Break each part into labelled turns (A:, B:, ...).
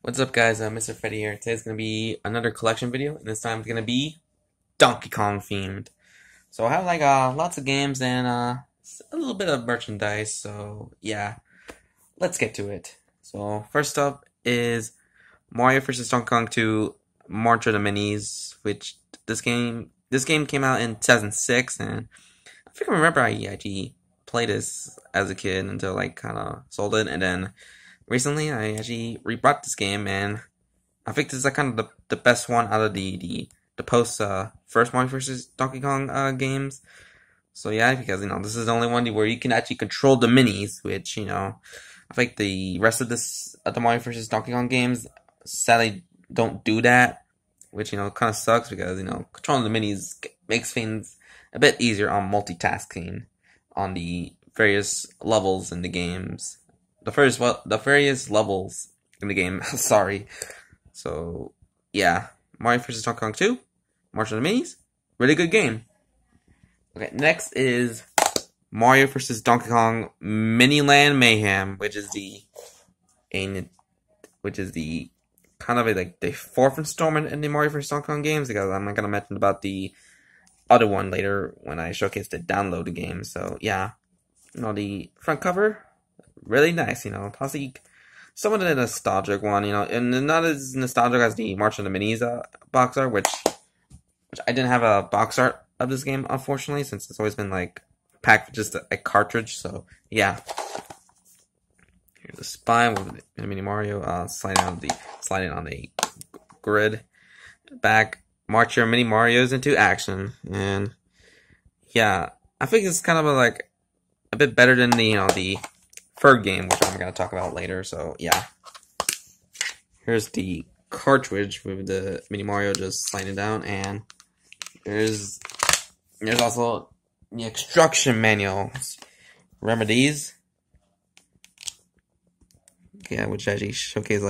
A: What's up, guys? Mr. Freddy here. Today's gonna be another collection video, and this time it's gonna be Donkey Kong themed. So I have like lots of games and a little bit of merchandise. So yeah, let's get to it. So first up is Mario vs. Donkey Kong 2: March of the Minis, which this game came out in 2006, and I think I remember I actually played this as a kid until like kind of sold it, and then recently I actually rebought this game, and I think this is like kind of the best one out of the post first Mario vs. Donkey Kong games. So yeah, because this is the only one where you can actually control the minis, which I think the rest of the Mario vs. Donkey Kong games sadly don't do that, which kind of sucks because controlling the minis makes things a bit easier on multitasking on the various levels in the games. The various levels in the game. Sorry. So yeah, Mario vs. Donkey Kong 2, March of the Minis, really good game. Okay, next is Mario vs. Donkey Kong Mini Land Mayhem, which is the kind of like the fourth installment in the Mario vs. Donkey Kong games, because I'm not gonna mention about the other one later when I showcase the download the game. So yeah, the front cover, really nice. Possibly some of the nostalgic one, and not as nostalgic as the March of the Minis box art, which I didn't have a box art of this game, unfortunately, since it's always been like packed with just a cartridge. So yeah, here's the spine with the Mini Mario sliding on the grid. Back, march your Mini Marios into action, and yeah, I think it's kind of a bit better than the third game, which I'm going to talk about later. So yeah, here's the cartridge with the Mini Mario just sliding down, and there's also the instruction manuals. Remember these? Yeah, which actually showcase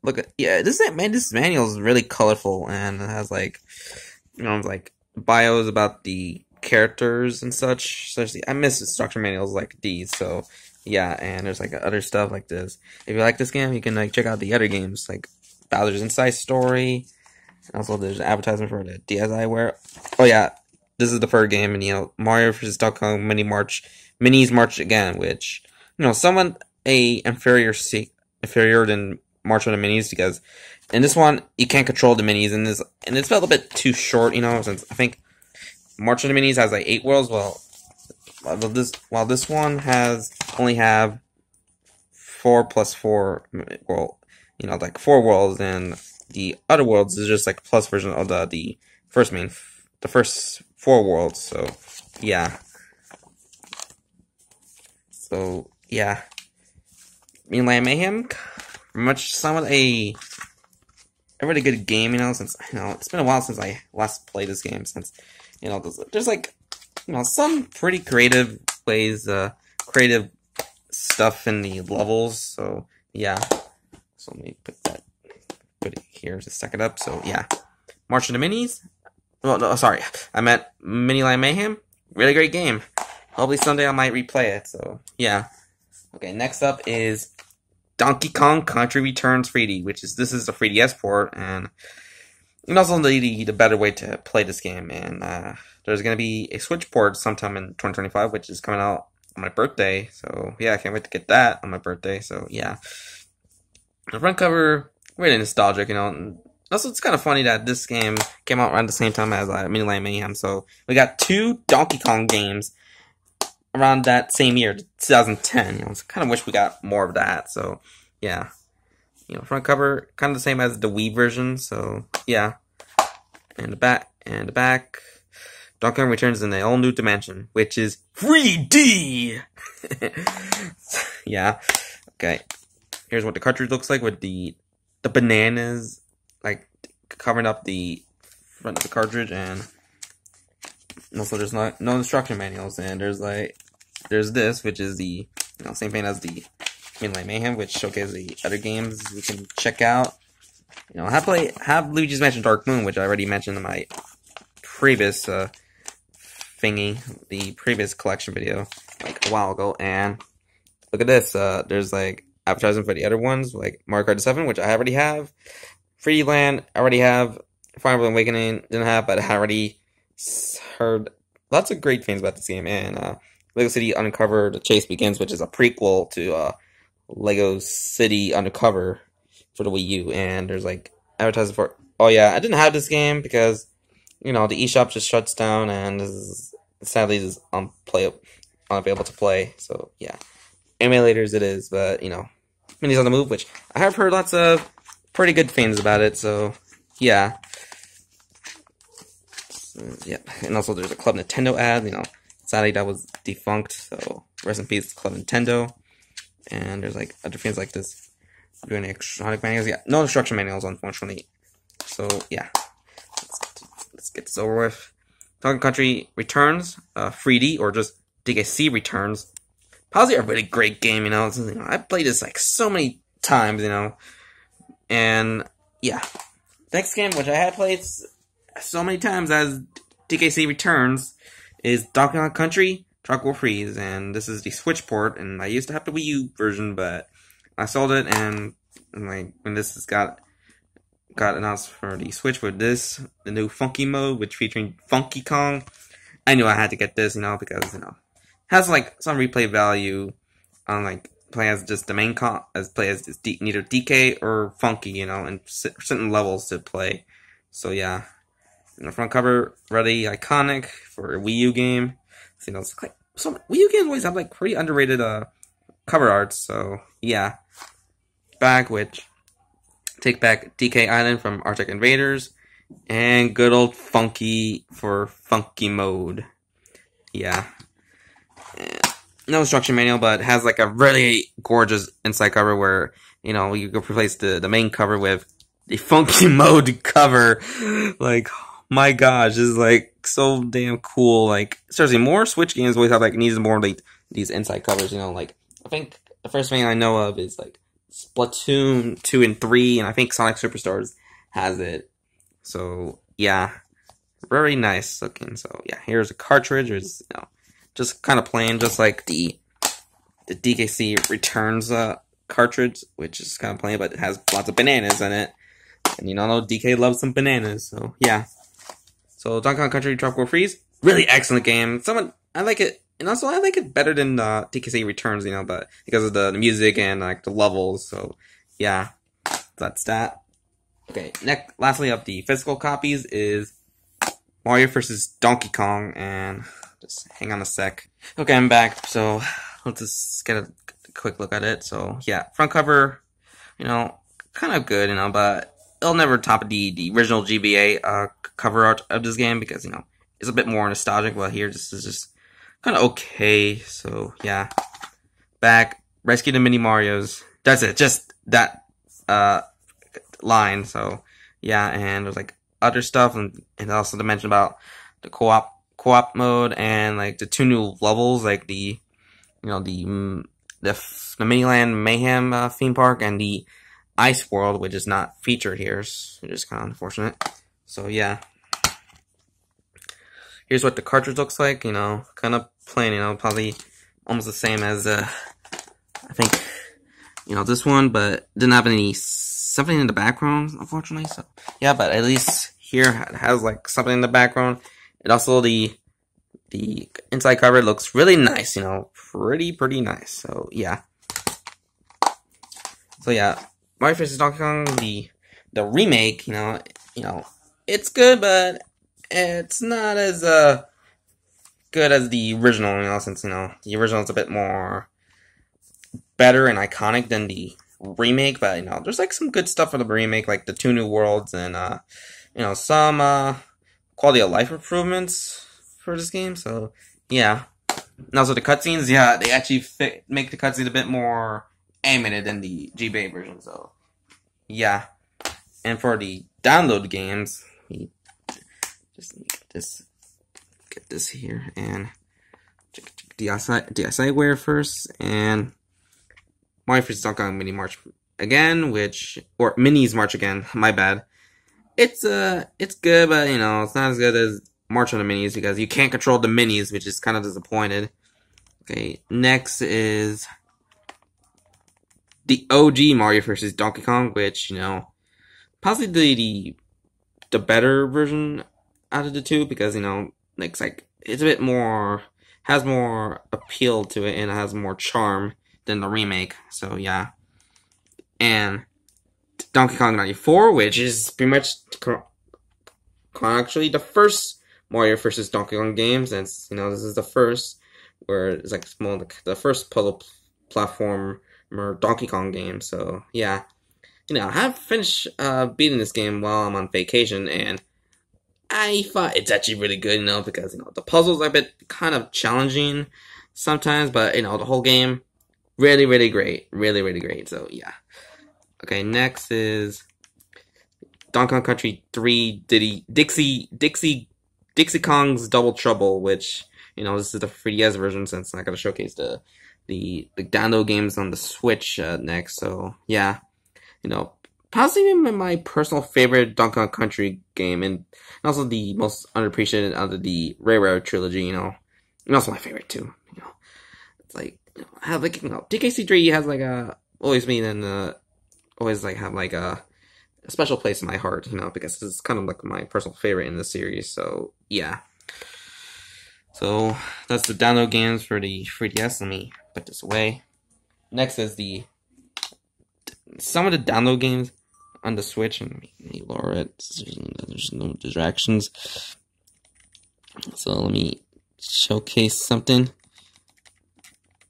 A: this manual is really colorful, and it has like bios about the characters and such. Especially, I miss instruction manuals like these. So yeah, and there's like other stuff like this. If you like this game, you can check out the other games like Bowser's Inside Story. And also, there's an advertisement for the DSiWare. Oh yeah, this is the third game, and Mario vs. Donkey Kong Minis March again, which somewhat inferior than March of the Minis, because in this one you can't control the minis, and it's felt a bit too short. Since I think March of the Minis has like 8 worlds, while this one only have 4 plus 4, like 4 worlds, and the other worlds is just like a plus version of the first 4 worlds. So yeah, Mini Land Mayhem, much somewhat a really good game. Since it's been a while since I last played this game. Since there's like some pretty creative ways, creative stuff in the levels. So yeah, so let me put it here to stack it up. So yeah, March of the Minis. Well, no, sorry, I meant Mini Land Mayhem. Really great game. Hopefully someday I might replay it. So yeah. Okay, next up is Donkey Kong Country Returns 3D, this is the 3DS port, and also the better way to play this game. And there's gonna be a Switch port sometime in 2025, which is coming out on my birthday. So yeah, I can't wait to get that on my birthday. So yeah, the front cover, really nostalgic. And also, it's kind of funny that this game came out around the same time as Mini Land Mayhem. So we got 2 Donkey Kong games around that same year, 2010. I kind of wish we got more of that. So yeah, front cover kind of the same as the Wii version. So yeah, and the back, Donkey Kong returns in a all new dimension, which is 3D. Yeah. Okay. Here's what the cartridge looks like with the bananas like covering up the front of the cartridge, and also there's no instruction manuals, and there's this, which is the same thing as the Mini Land Mayhem, which showcases the other games you can check out. Have Luigi's Mansion Dark Moon, which I already mentioned in my previous the previous collection video like a while ago. And look at this, there's like advertising for the other ones, like Mario Kart 7, which I already have. 3D Land, I already have. Fire Emblem Awakening, didn't have, but I already heard lots of great things about this game. And Lego City Undercover: The Chase Begins, which is a prequel to Lego City Undercover for the Wii U. And there's like advertising for. Oh yeah, I didn't have this game because the eShop just shuts down and sadly is unavailable to play. So yeah, emulators it is, but Minis on the Move, which I have heard lots of pretty good things about it. So yeah. Yeah, and also there's a Club Nintendo ad, sadly that was defunct, so rest in peace Club Nintendo. And there's like other things like this, doing electronic manuals. Yeah, no instruction manuals, unfortunately. So yeah, let's get this over with. Donkey Country Returns, 3D, or just DKC Returns. Probably a really great game, I played this like so many times, and yeah. Next game, which I had played so many times as DKC Returns, is Donkey Kong Country Tropical Freeze, and this is the Switch port. And I used to have the Wii U version, but I sold it, and like when this got announced for the Switch with the new Funky mode, which featuring Funky Kong, I knew I had to get this, because it has like some replay value on like play as just the main play as neither DK or Funky, and certain levels to play. So yeah. Front cover, really iconic for a Wii U game. So, it's like some Wii U games always have like pretty underrated cover arts. So yeah, back which take back DK Island from Arctic Invaders, and good old Funky for Funky mode. Yeah, no instruction manual, but has like a really gorgeous inside cover where you can replace the main cover with the Funky mode cover, like. My gosh, this is like so damn cool. Like seriously, more Switch games always have like needs more like these inside covers. Like I think the first thing I know of is like Splatoon 2 and 3, and I think Sonic Superstars has it. So yeah, very nice looking. So yeah, here's a cartridge. It's just kind of plain, just like the DKC Returns cartridge, which is kind of plain, but it has lots of bananas in it. And DK loves some bananas. So yeah. So Donkey Kong Country Tropical Freeze, really excellent game. I like it, and also I like it better than DKC Returns, but because of the music and like the levels. So yeah, that's that. Okay, lastly of the physical copies is Mario vs. Donkey Kong, and just hang on a sec. Okay, I'm back. So let's just get a quick look at it. So yeah, front cover, kind of good, but it'll never top the original GBA cover art of this game because it's a bit more nostalgic. But here, this is just kind of okay. So yeah, back rescue the mini Marios. That's it. Just that line. So yeah, and there's like other stuff, and also to mention about the co-op mode and like the 2 new levels, like the the Miniland Mayhem theme park and the Ice World, which is not featured here, which is kind of unfortunate. So yeah, here's what the cartridge looks like. Kind of plain. Probably almost the same as I think this one, but didn't have something in the background, unfortunately. So yeah, but at least here it has like something in the background. It also the inside cover looks really nice. Pretty nice. So yeah. Mario vs. Donkey Kong, the remake, it's good, but it's not as good as the original, since the original is a bit more better and iconic than the remake. But there's like some good stuff for the remake, like the 2 new worlds and some quality of life improvements for this game. So yeah, and also the cutscenes, yeah, they actually make the cutscenes a bit more animated than the GBA version. So yeah, and for the download games, we just get this here and check DSiWare first, and Mario vs. Donkey Kong Mini March again, or Minis March again. My bad. It's good, but it's not as good as March on the Minis because you can't control the Minis, which is kind of disappointed. Okay, next is the OG Mario vs. Donkey Kong, which, possibly the better version out of the two, because, it's like, it's a bit more, has more appeal to it, and it has more charm than the remake, so yeah. And Donkey Kong 94, which is pretty much actually the first Mario vs. Donkey Kong game, since, this is the first, where it's like the first puzzle platformer Donkey Kong game, so yeah. I have finished beating this game while I'm on vacation, and I thought it's actually really good, because, the puzzles are a bit kind of challenging sometimes, but, the whole game, really, really great. Really, really great, so yeah. Okay, next is Donkey Kong Country 3 Dixie Kong's Double Trouble, which, this is the 3DS version, since I'm not going to showcase the download games on the Switch next, so yeah. Possibly my personal favorite Donkey Kong Country game, and also the most underappreciated out of the Rare trilogy, and also my favorite too, It's like, DKC3 has like always been in always like have like a special place in my heart, because it's kind of like my personal favorite in the series, so yeah. So that's the download games for the 3DS. Let me put this away. Next is some of the download games on the Switch, and let me lower it. There's no distractions. So let me showcase something.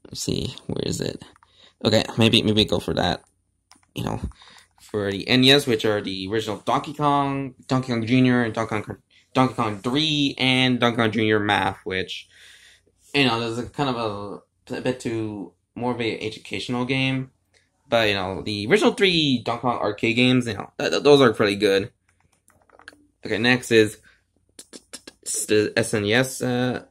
A: Let's see, where is it? Okay, maybe go for that. For the NES, which are the original Donkey Kong Jr., and Donkey Kong 3, and Donkey Kong Jr. Math, which, there's a kind of a bit too more of an educational game. But, the original 3 Donkey Kong arcade games, those are pretty good. Okay, next is the SNES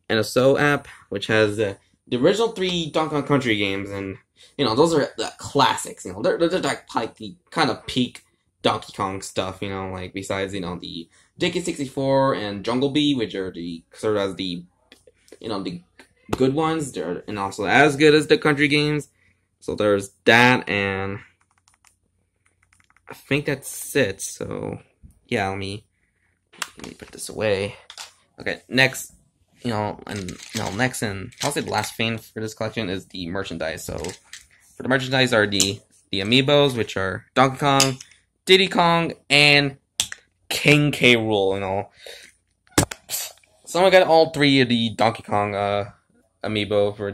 A: NSO app, which has the original 3 Donkey Kong Country games, and, those are the classics, they're like the kind of peak Donkey Kong stuff, like, besides, the Dickie 64 and Jungle Bee, which are the, sort of as the, the good ones, and also as good as the country games. So there's that, and I think that's it. So yeah, let me put this away. Okay, next, next and probably the last thing for this collection is the merchandise. So for the merchandise are the amiibos, which are Donkey Kong, Diddy Kong, and King K. Rool. Someone got all 3 of the Donkey Kong amiibo for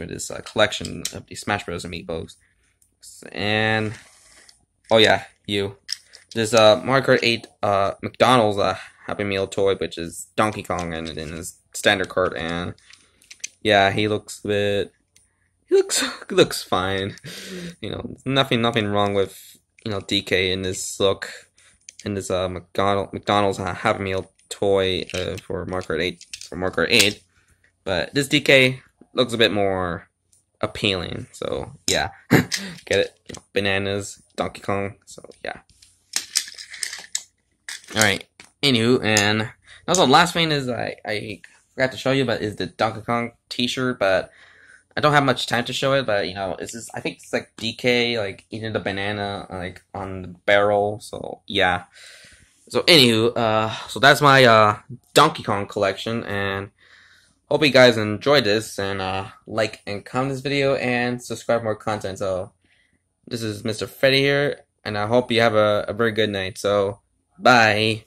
A: this collection of the Smash Bros. Amiibos. And oh yeah, there's Mario Kart 8 McDonald's Happy Meal toy, which is Donkey Kong and in his standard cart, and yeah, he looks fine. Nothing wrong with DK in this look, in this McDonald's Happy Meal toy for Mario Kart 8, but this DK looks a bit more appealing, so yeah. Get it? Bananas, Donkey Kong, so yeah. Alright, anywho, and also the last thing is I forgot to show you, but is the Donkey Kong t-shirt, but I don't have much time to show it, but it's just, I think it's like DK, like eating the banana, like on the barrel, so yeah. So anywho, so that's my Donkey Kong collection, and hope you guys enjoyed this, and like and comment this video, and subscribe for more content. So this is Mr. Freddy here, and I hope you have a very good night. So bye.